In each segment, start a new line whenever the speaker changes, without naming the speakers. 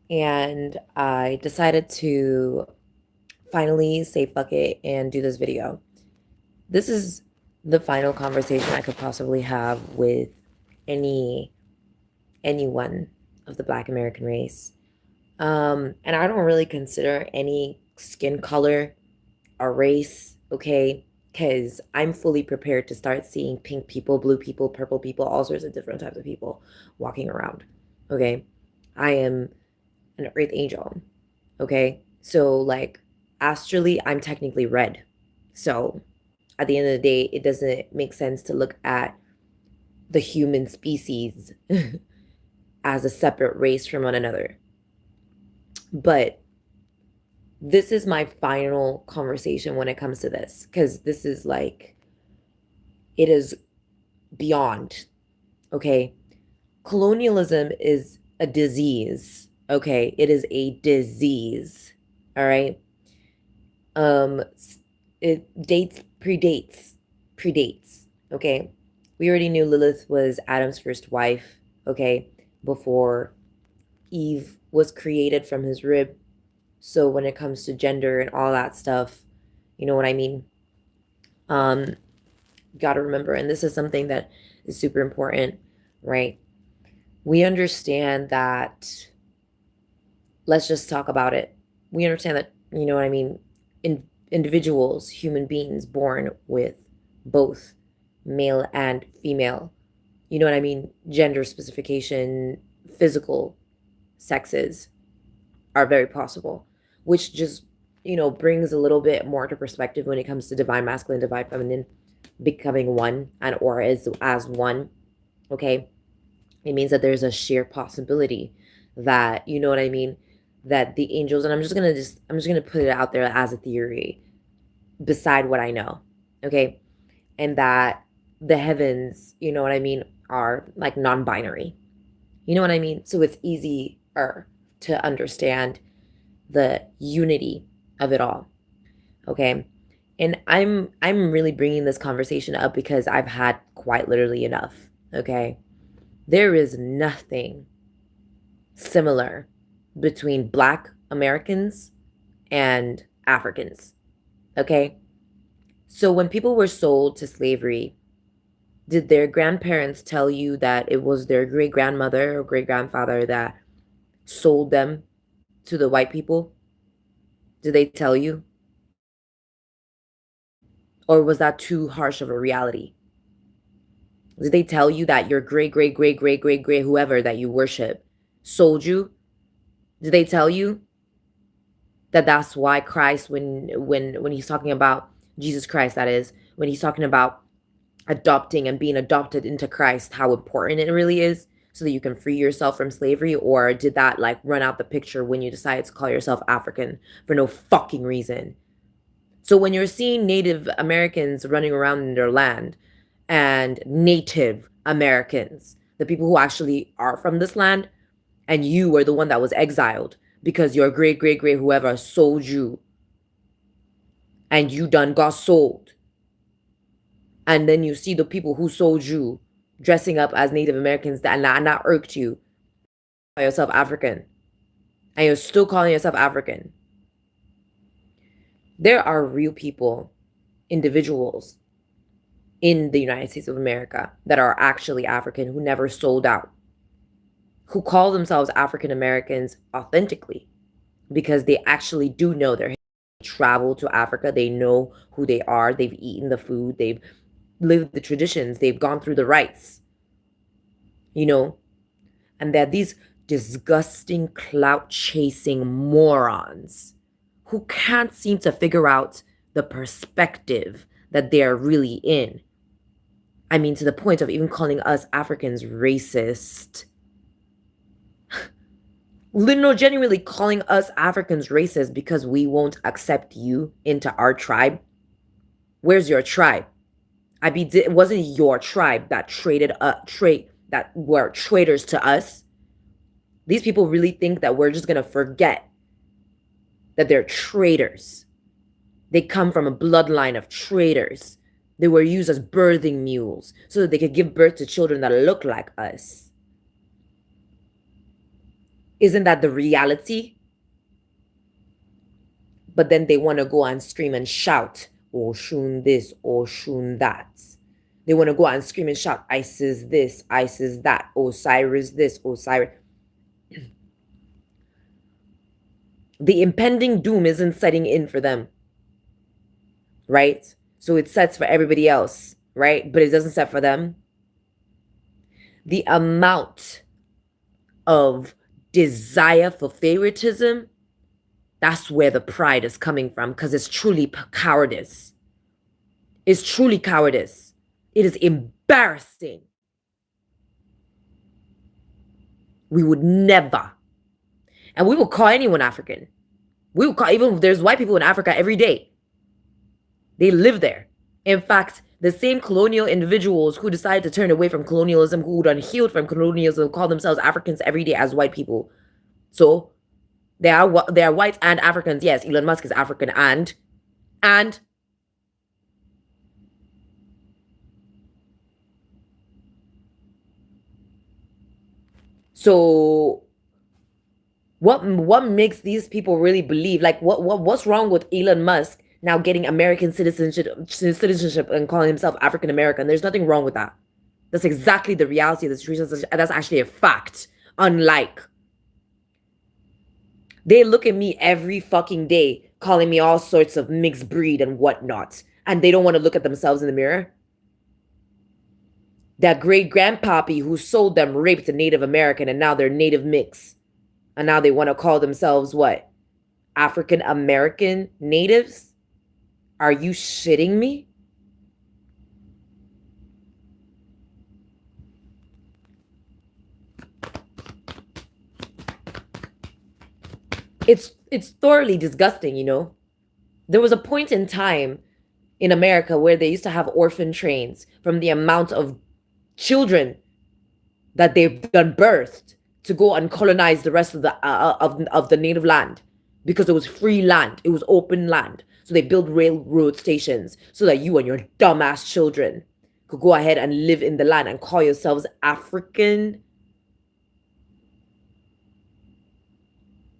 and I decided to finally say fuck it and do this video. This is the final conversation I could possibly have with any anyone of the Black American race. And I don't really consider any skin color a race, okay? Because I'm fully prepared to start seeing pink people, blue people, purple people, all sorts of different types of people walking around, okay? I am an earth angel, okay? So, like, astrally, I'm technically red. So, at the end of the day, it doesn't make sense to look at the human species as a separate race from one another. But this is my final conversation when it comes to this, because this is like, it is beyond, okay? Colonialism is a disease, okay? It is a disease, all right? Um, it predates, okay? We already knew Lilith was Adam's first wife, okay? Before Eve was created from his rib. So when it comes to gender and all that stuff, you know what I mean? Um, Gotta remember, and this is something that is super important, right? We understand that, let's just talk about it. We understand that, you know what I mean? Individuals, human beings born with both male and female, you know what I mean? Gender specification, physical sexes are very possible, which just, brings a little bit more to perspective when it comes to divine masculine, divine feminine becoming one and or as one, okay? It means that there's a sheer possibility that, you know what I mean, that the angels, and I'm just gonna put it out there as a theory beside what I know, okay? And that the heavens, you know what I mean, are like non-binary. You know what I mean? So it's easier to understand the unity of it all, okay? And I'm really bringing this conversation up because I've had quite literally enough, okay? There is nothing similar between Black Americans and Africans, okay? So when people were sold to slavery, did their grandparents tell you that it was their great grandmother or great grandfather that sold them to the white people? Did they tell you? Or was that too harsh of a reality? Did they tell you that your great, great, great, great, great, great, whoever that you worship sold you? Did they tell you that that's why Christ, when he's talking about Jesus Christ, that is, when he's talking about adopting and being adopted into Christ, how important it really is so that you can free yourself from slavery? Or did that like run out the picture when you decided to call yourself African for no fucking reason? So when you're seeing Native Americans running around in their land and Native Americans, the people who actually are from this land, and you were the one that was exiled because your great, great, great whoever sold you and you done got sold. And then you see the people who sold you dressing up as Native Americans that not irked you, call yourself African, and you're still calling yourself African. There are real people, individuals in the United States of America that are actually African who never sold out, who call themselves African Americans authentically because they actually do know their travel to Africa. They know who they are. They've eaten the food. They've lived the traditions. They've gone through the rites, you know, and they're these disgusting clout chasing morons who can't seem to figure out the perspective that they're really in. I mean, to the point of even calling us Africans racist. No, genuinely calling us Africans racist because we won't accept you into our tribe. Where's your tribe? I mean, it wasn't your tribe that that were traitors to us. These people really think that we're just gonna forget that they're traitors. They come from a bloodline of traitors. They were used as birthing mules so that they could give birth to children that look like us. Isn't that the reality? But then they want to go and scream and shout, or shun this, or shun that. They want to go and scream and shout, ISIS this, ISIS that, Osiris this, Osiris. The impending doom isn't setting in for them, right? So it sets for everybody else, right? But it doesn't set for them. The amount of desire for favoritism, that's where the pride is coming from, because it's truly cowardice. It's truly cowardice. It is embarrassing. We would never, and we will call anyone African. We will call, even if there's white people in Africa every day. They live there. In fact, the same colonial individuals who decided to turn away from colonialism, who would unhealed from colonialism, call themselves Africans every day as white people. So they are whites and Africans. Yes, Elon Musk is African and so what makes these people really believe, like what's wrong with Elon Musk now getting American citizenship and calling himself African American? There's nothing wrong with that. That's exactly the reality of the situation. That's actually a fact. Unlike, they look at me every fucking day calling me all sorts of mixed breed and whatnot, and they don't want to look at themselves in the mirror. That great grandpappy who sold them raped a Native American, and now they're Native mix. And now they want to call themselves what? African American natives? Are you shitting me? It's thoroughly disgusting, you know? There was a point in time in America where they used to have orphan trains from the amount of children that they've done birthed to go and colonize the rest of the native land, because it was free land, it was open land. So they built railroad stations so that you and your dumbass children could go ahead and live in the land and call yourselves African.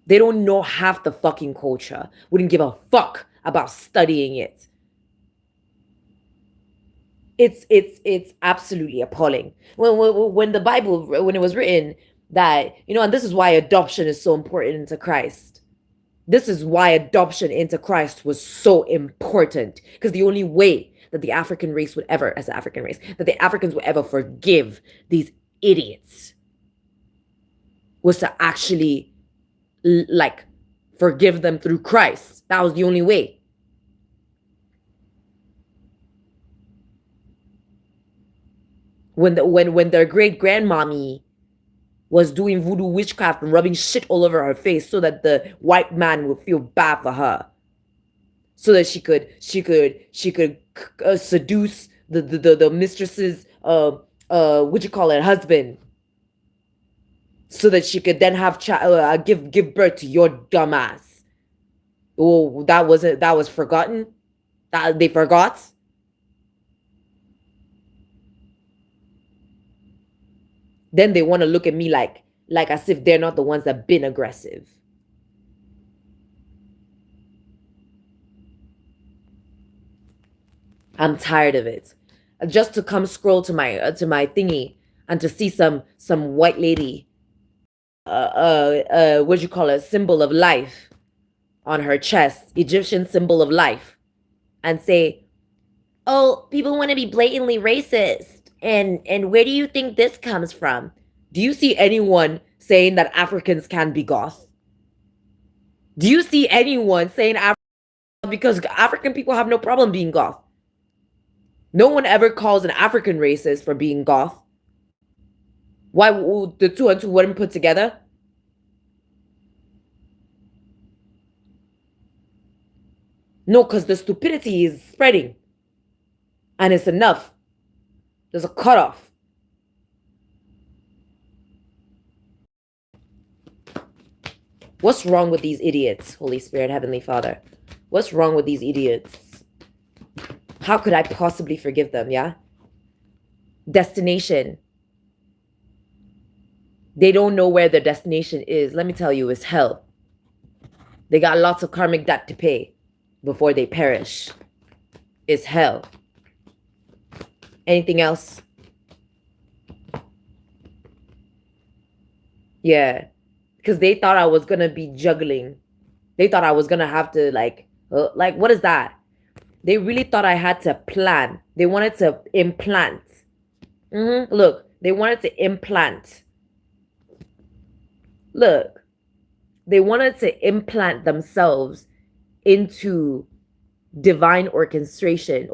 They don't know half the fucking culture. Wouldn't give a fuck about studying it. It's absolutely appalling. When the Bible, when it was written that, you know, and this is why adoption is so important into Christ. This is why adoption into Christ was so important, because the only way that the African race would ever, as the African race, that the Africans would ever forgive these idiots was to actually like forgive them through Christ. That was the only way. When their great grandmommy was doing voodoo witchcraft and rubbing shit all over her face so that the white man would feel bad for her, so that she could seduce the mistress's husband, so that she could then have give birth to your dumbass. Oh, that was forgotten. That they forgot. Then they want to look at me like as if they're not the ones that been aggressive. I'm tired of it. Just to come scroll to my thingy and to see some white lady, what you call it, symbol of life on her chest, Egyptian symbol of life, and say, "Oh, people want to be blatantly racist. And where do you think this comes from?" Do you see anyone saying that Africans can be goth? Do you see anyone saying because African people have no problem being goth? No one ever calls an African racist for being goth. Why the two and two weren't put together? No, because the stupidity is spreading. And it's enough. There's a cutoff. What's wrong with these idiots, Holy Spirit, Heavenly Father? What's wrong with these idiots? How could I possibly forgive them, yeah? Destination. They don't know where their destination is. Let me tell you, it's hell. They got lots of karmic debt to pay before they perish. It's hell. Anything else? Yeah. Because they thought I was going to be juggling. They thought I was going to have to like, what is that? They really thought I had to plan. They wanted to implant. Look, they wanted to implant. Look, they wanted to implant themselves into divine orchestration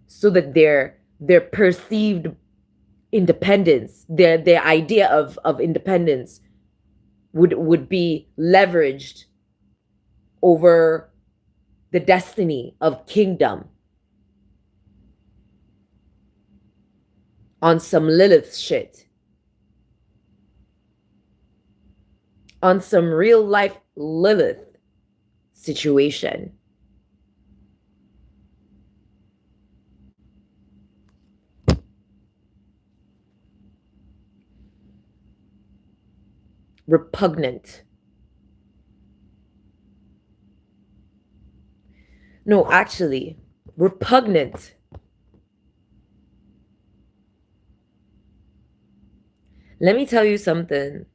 so that their perceived independence, their idea of independence would be leveraged over the destiny of kingdom on some Lilith shit. On some real life Lilith situation. Repugnant. No, actually, repugnant. Let me tell you something.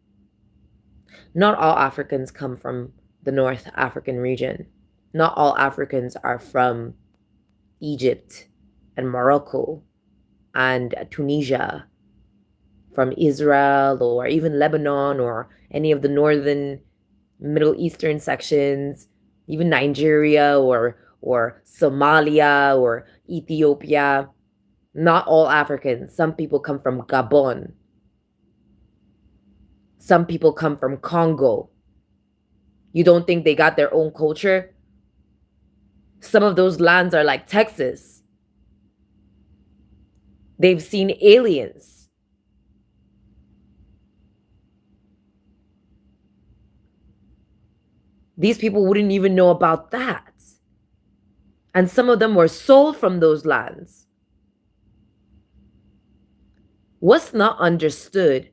Not all Africans come from the North African region. Not all Africans are from Egypt and Morocco and Tunisia, from Israel or even Lebanon or any of the northern Middle Eastern sections, even Nigeria or Somalia or Ethiopia. Not all Africans. Some people come from Gabon. Some people come from Congo. You don't think they got their own culture? Some of those lands are like Texas. They've seen aliens. These people wouldn't even know about that. And some of them were sold from those lands. What's not understood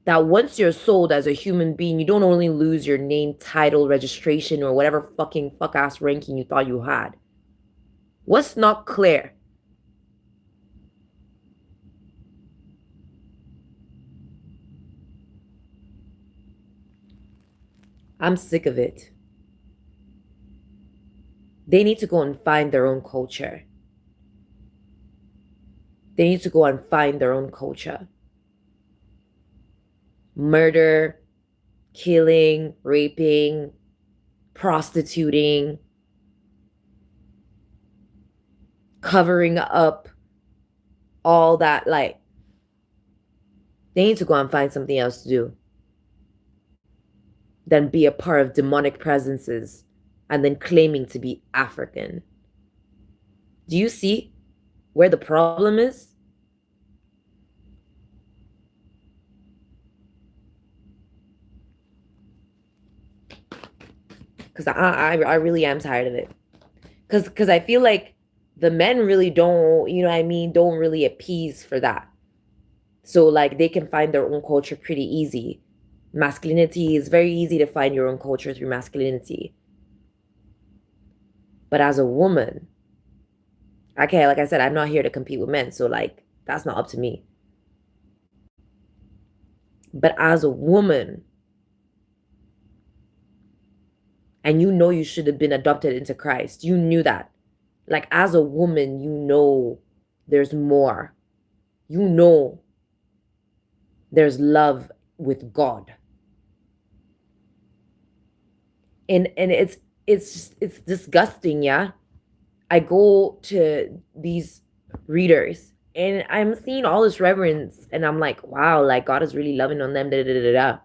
that once you're sold as a human being, you don't only lose your name, title, registration, or whatever fucking fuck-ass ranking you thought you had. What's not clear? I'm sick of it. They need to go and find their own culture. They need to go and find their own culture. Murder, killing, raping, prostituting, covering up all that. Like, they need to go and find something else to do than be a part of demonic presences and then claiming to be African. Do you see where the problem is? Because I really am tired of it. Because I feel like the men really don't, you know what I mean, don't really appease for that. So like they can find their own culture pretty easy. Masculinity is very easy to find your own culture through masculinity. But as a woman, okay, like I said, I'm not here to compete with men. So like that's not up to me. But as a woman, and you know you should have been adopted into Christ. You knew that. Like as a woman, you know there's more. You know there's love with God. And it's disgusting, yeah. I go to these readers and I'm seeing all this reverence and I'm like, wow, like God is really loving on them, da da da da.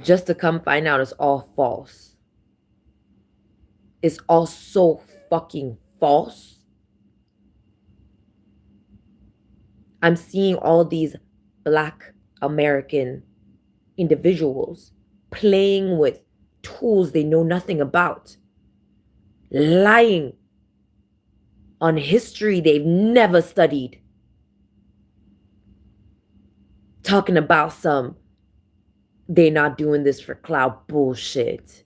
Just to come find out it's all false. It's all so fucking false. I'm seeing all these Black American individuals playing with tools they know nothing about, lying on history they've never studied. talking about some they not doing this for clout bullshit.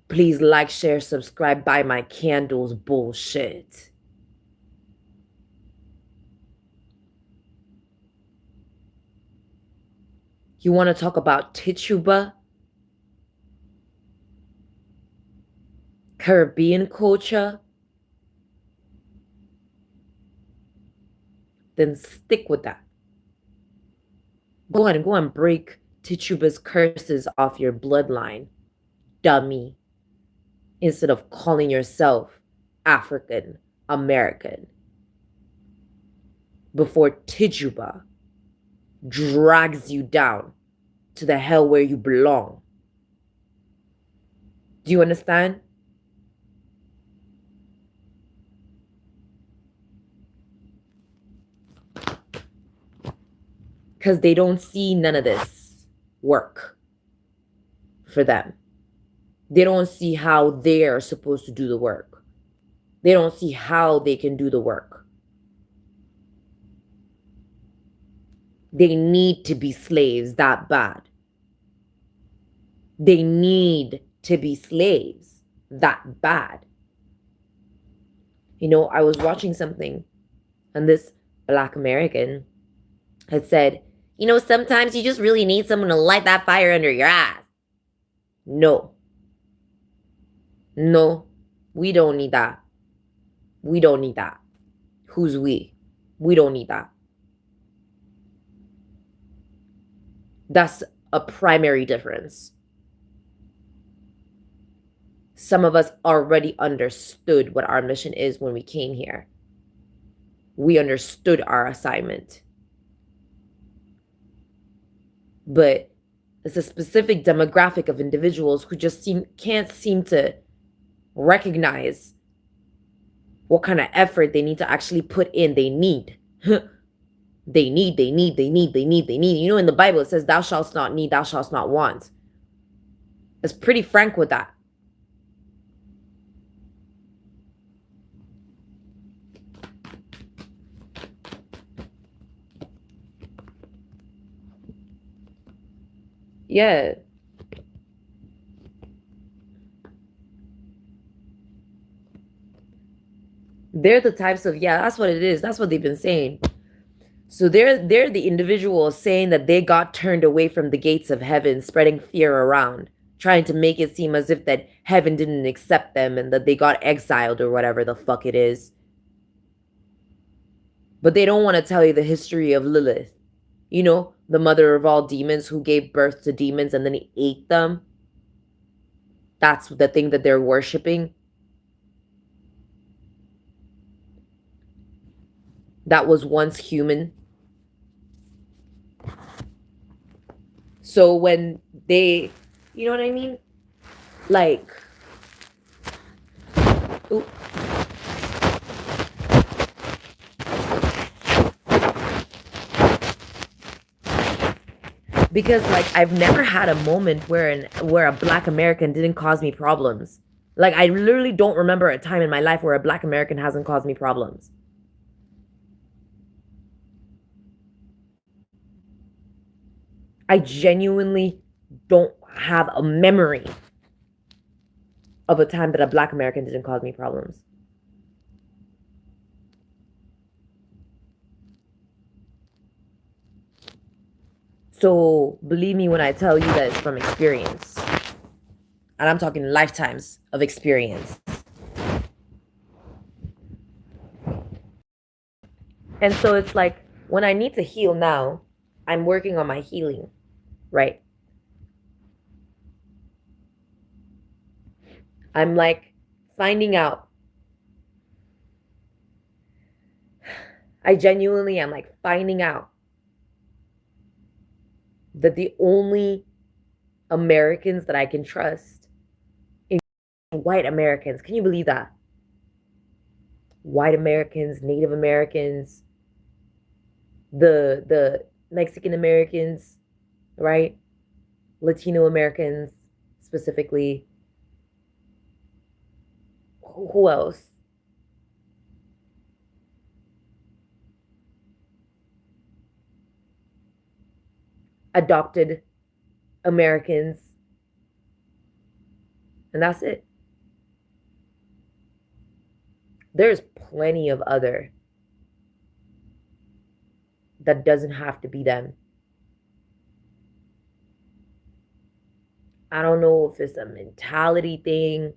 Please like, share, subscribe, buy my candles bullshit. You want to talk about Tituba? Caribbean culture? Then stick with that. Go and break Tituba's curses off your bloodline, dummy. Instead of calling yourself African American. Before Tituba drags you down to the hell where you belong. Do you understand? Because they don't see none of this work for them. They don't see how they're supposed to do the work. They don't see how they can do the work. They need to be slaves that bad. They need to be slaves that bad. You know, I was watching something and this Black American had said, you know, sometimes you just really need someone to light that fire under your ass. No. No, we don't need that. We don't need that. Who's we? We don't need that. That's a primary difference. Some of us already understood what our mission is when we came here. We understood our assignment. But it's a specific demographic of individuals who just can't seem to recognize what kind of effort they need to actually put in. They need. They need. You know, in the Bible, it says, thou shalt not need, thou shalt not want. It's pretty frank with that. Yeah. They're the types of, yeah, that's what it is. That's what they've been saying. So they're the individuals saying that they got turned away from the gates of heaven, spreading fear around, trying to make it seem as if that heaven didn't accept them and that they got exiled or whatever the fuck it is. But they don't want to tell you the history of Lilith. You know, the mother of all demons who gave birth to demons and then he ate them. That's the thing that they're worshiping. That was once human. So when they, you know what I mean? Like, ooh. Because like I've never had a moment where a Black American didn't cause me problems. Like I literally don't remember a time in my life where a Black American hasn't caused me problems. I genuinely don't have a memory of a time that a Black American didn't cause me problems. So believe me when I tell you that it's from experience. And I'm talking lifetimes of experience. And so it's like when I need to heal now, I'm working on my healing, right? I'm like finding out. I genuinely am like finding out that the only Americans that I can trust in white Americans. Can you believe that? White Americans, Native Americans, the Mexican Americans, right? Latino Americans specifically. Who else? adopted Americans, and that's it. There's plenty of other that doesn't have to be them. I don't know if it's a mentality thing.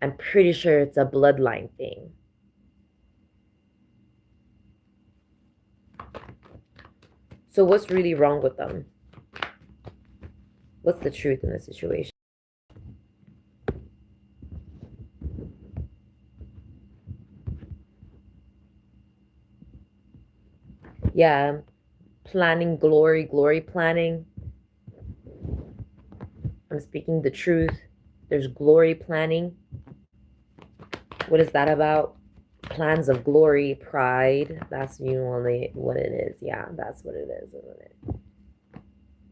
I'm pretty sure it's a bloodline thing. So what's really wrong with them? What's the truth in the situation? Yeah, planning glory planning. I'm speaking the truth. There's glory planning. What is that about? Plans of glory, pride. That's usually what it is. Yeah, that's what it is, isn't it?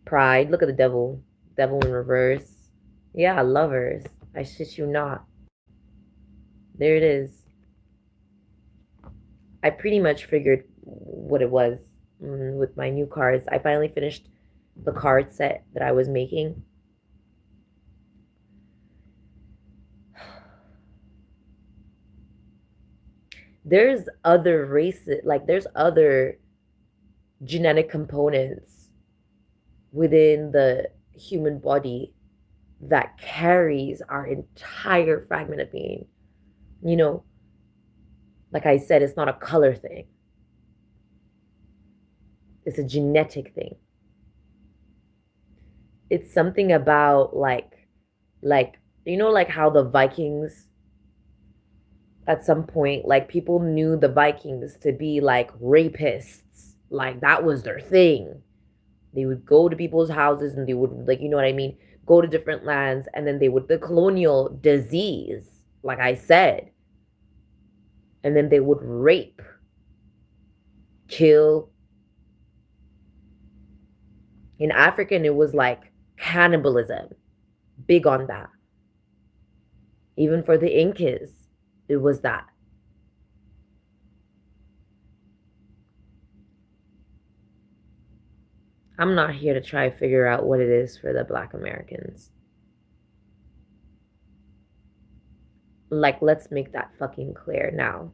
Pride. Look at the devil. Devil in reverse. Yeah, lovers. I shit you not. There it is. I pretty much figured what it was with my new cards. I finally finished the card set that I was making. There's other races, like there's other genetic components within the human body that carries our entire fragment of being. You know, like I said, it's not a color thing. It's a genetic thing. It's something about like like how the Vikings at some point, like people knew the Vikings to be like rapists. Like that was their thing. They would go to people's houses and they would like, you know what I mean, go to different lands and then they would the colonial disease, like I said. And then they would rape, kill. In African, it was like cannibalism, big on that. Even for the Incas, it was that. I'm not here to try to figure out what it is for the Black Americans. Like, let's make that fucking clear now.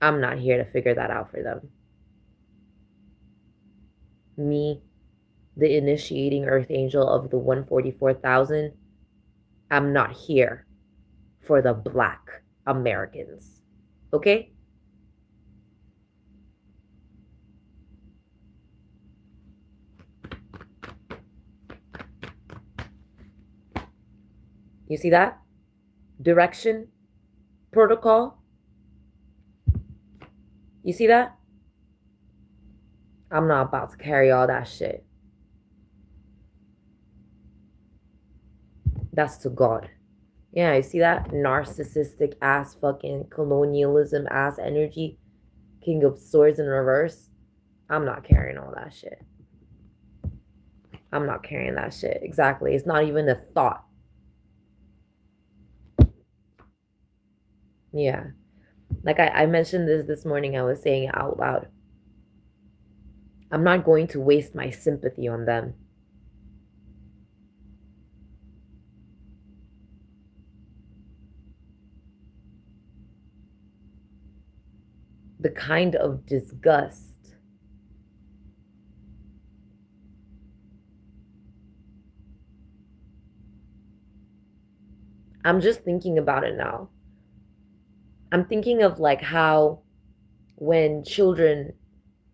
I'm not here to figure that out for them. Me, the initiating earth angel of the 144,000, I'm not here for the Black Americans. Okay? You see that? Direction, protocol. You see that? I'm not about to carry all that shit. That's to God. Yeah, you see that? Narcissistic ass fucking colonialism ass energy. King of Swords in reverse. I'm not carrying all that shit. I'm not carrying that shit. Exactly. It's not even a thought. Yeah. Like I mentioned this morning, I was saying it out loud. I'm not going to waste my sympathy on them. The kind of disgust I'm just thinking about it now. I'm thinking of like how when children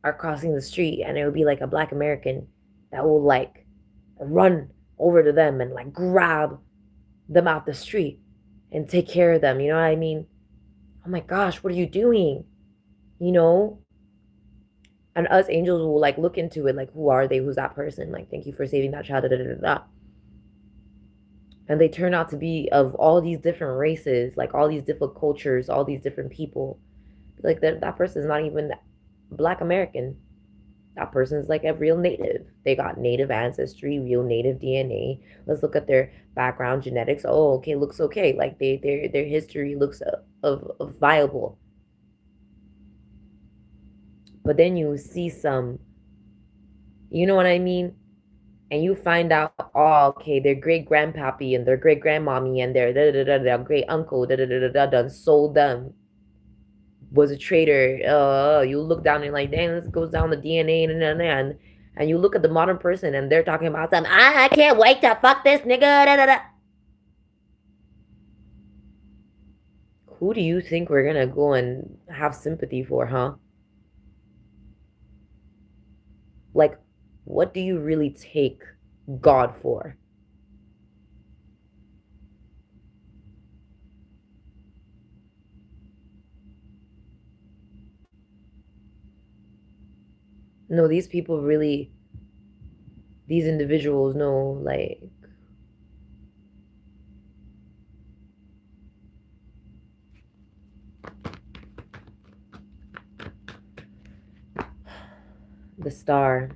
are crossing the street and it would be like a Black American that will like run over to them and like grab them out the street and take care of them. You know what I mean? Oh my gosh, what are you doing? You know? And us angels will like look into it, like, who are they? Who's that person? Like, thank you for saving that child. Da, da, da, da. And they turn out to be of all these different races, like all these different cultures, all these different people. Like that person is not even Black American. That person is like a real native. They got native ancestry, real native DNA. Let's look at their background genetics. Oh, okay, looks okay. Like their history looks of viable. But then you see some You know what I mean? And you find out, oh, okay, their great grandpappy and their great grandmommy and their da da da da great uncle da da da da da done sold them, was a traitor. You look down and like, damn, this goes down the DNA and you look at the modern person and they're talking about some. I can't wait to fuck this nigga. Da, da, da. Who do you think we're gonna go and have sympathy for, huh? Like, what do you really take God for? No, these people really, these individuals know, like, the star.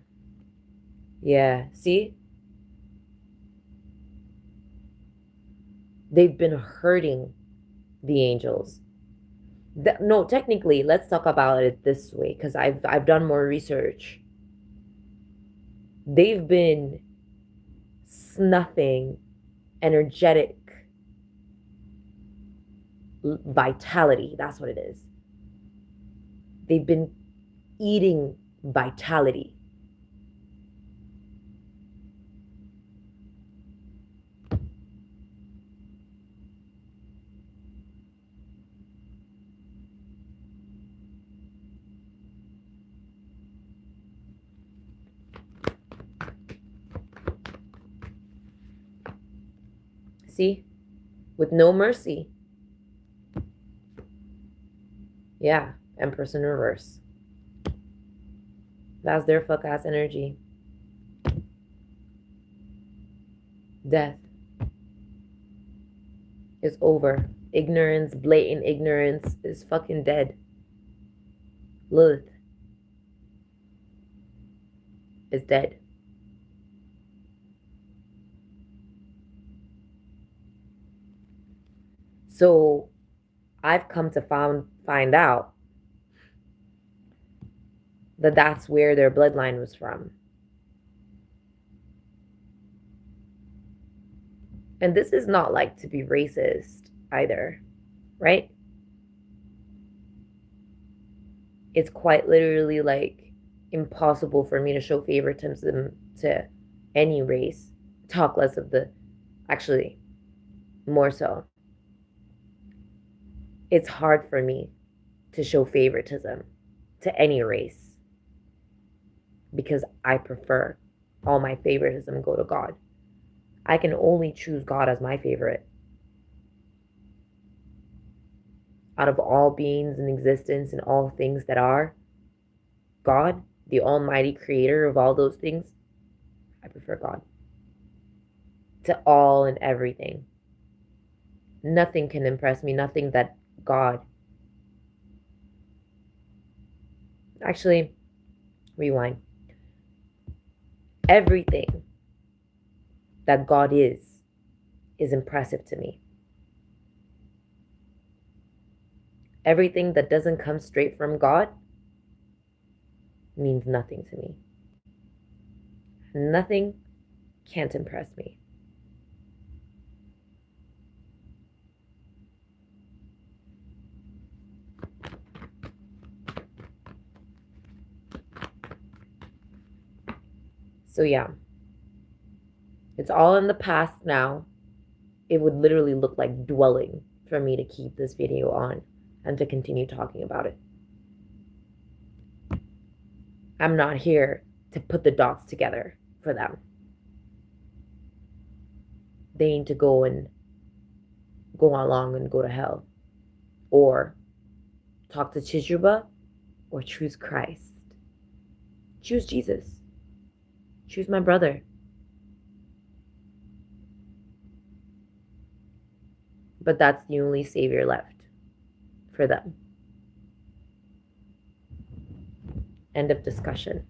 Yeah, see? They've been hurting the angels. No, technically, let's talk about it this way because I've done more research. They've been snuffing energetic vitality. That's what it is. They've been eating vitality. See? With no mercy. Yeah, Empress in reverse. That's their fuck ass energy. Death is over. Ignorance, blatant ignorance is fucking dead. Lilith is dead. So I've come to find out that that's where their bloodline was from. And this is not like to be racist either, right? It's quite literally like impossible for me to show favoritism to any race, talk less of the, actually, more so. It's hard for me to show favoritism to any race because I prefer all my favoritism go to God. I can only choose God as my favorite. Out of all beings in existence and all things that are, God, the almighty creator of all those things, I prefer God to all and everything. Nothing can impress me, nothing that God. Actually, rewind. Everything that God is impressive to me. Everything that doesn't come straight from God means nothing to me. Nothing can't impress me. So yeah, it's all in the past now. It would literally look like dwelling for me to keep this video on and to continue talking about it. I'm not here to put the dots together for them. They need to go along and go to hell, or talk to Chijuba, or choose Christ. Choose Jesus. Choose my brother. But that's the only savior left for them. End of discussion.